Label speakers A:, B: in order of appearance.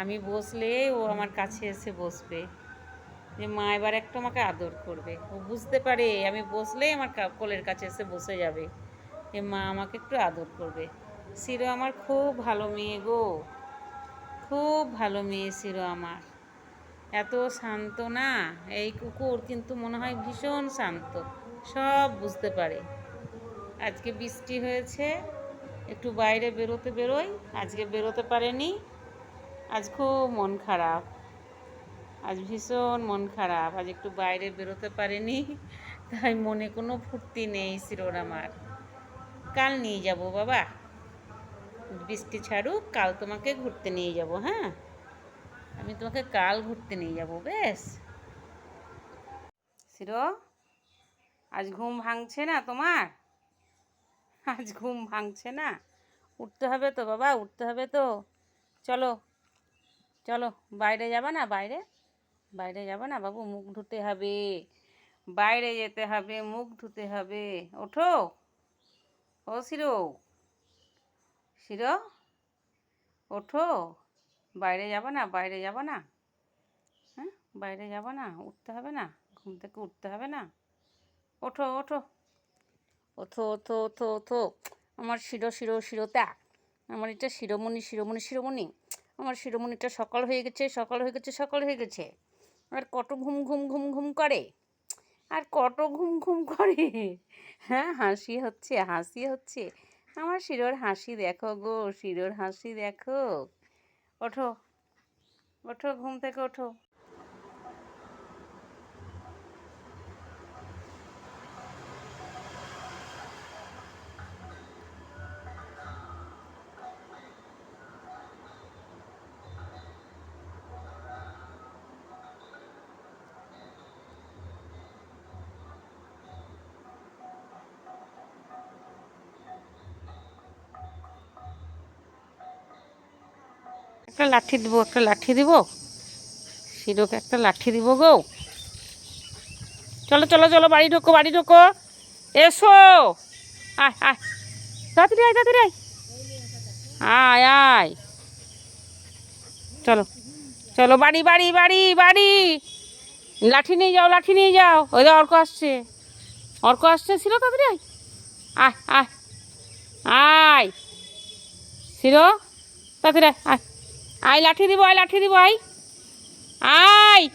A: আমি বসলে ও আমার কাছে এসে বসবে, যে মা এবার একটু আমাকে আদর করবে। ও বুঝতে পারে আমি বসলেই আমার কোলের কাছে এসে বসে যাবে, যে মা আমাকে একটু আদর করবে। শিরো আমার খুব ভালো মেয়ে গো, খুব ভালো মেয়ে শিরো আমার। এত শান্ত না এই কুকুর, কিন্তু মনে হয় ভীষণ শান্ত, সব বুঝতে পারে। আজকে বৃষ্টি হয়েছে, একটু বাইরে বেরোই, আজকে বেরোতে পারেনি। আজ খুব মন খারাপ, আজ ভীষণ মন খারাপ, আজ একটু বাইরে বেরোতে পারেনি, তাই মনে কোনো ফুর্তি নেই শিরোর আমার। কাল নিয়ে যাব বাবা, বৃষ্টি ছাড়ুক, কাল তোমাকে ঘুরতে নিয়ে যাব। হ্যাঁ, আমি তোমাকে কাল ঘুরতে নিয়ে যাব, বেশ? শিরো, আজ ঘুম ভাঙছে না তোমার? আজ ঘুম ভাঙছে না? উঠতে হবে তো বাবা, উঠতে হবে তো। চলো চলো, বাইরে যাবা না? বাইরে যাবা না বাবু? মুখ ধুতে হবে, বাইরে যেতে হবে, মুখ ধুতে হবে। ওঠো, ও শিরো, শিরো ওঠো, বাইরে যাবা না? বাইরে যাবা না? হ্যাঁ, বাইরে যাবা না? উঠতে হবে না? ঘুম থেকে উঠতে হবে না? ওঠো ওঠো, ওঠো ওঠো ওঠো ওঠো। আমার শিরোতা, আমার এটা শিরোমণি, আমার শিরোমণিটা সকাল হয়ে গেছে, সকাল হয়ে গেছে। আর কত ঘুম ঘুম ঘুম ঘুম করে, আর কত ঘুম ঘুম করে। হ্যাঁ, হাসি হচ্ছে। আমার শিরোর হাসি দেখো গো, শিরোর হাসি দেখো। ওঠো ওঠো, ঘুম থেকে ওঠো। একটা লাঠি দিব, শিরোকে একটা লাঠি দিব গো। চলো চলো চলো, বাড়ি ঢোকো, এসো। আয় আয়, তাড়াতাড়ি আয়, আয় আয়। চলো চলো, বাড়ি। লাঠি নিয়ে যাও, ওই যে অর্ক আসছে শিরো, তাড়াতাড়ি আয়। আয় আয় আয় শিরো, তাড়াতাড়ি আয়। আয় লাঠি দিব, আয়। আয়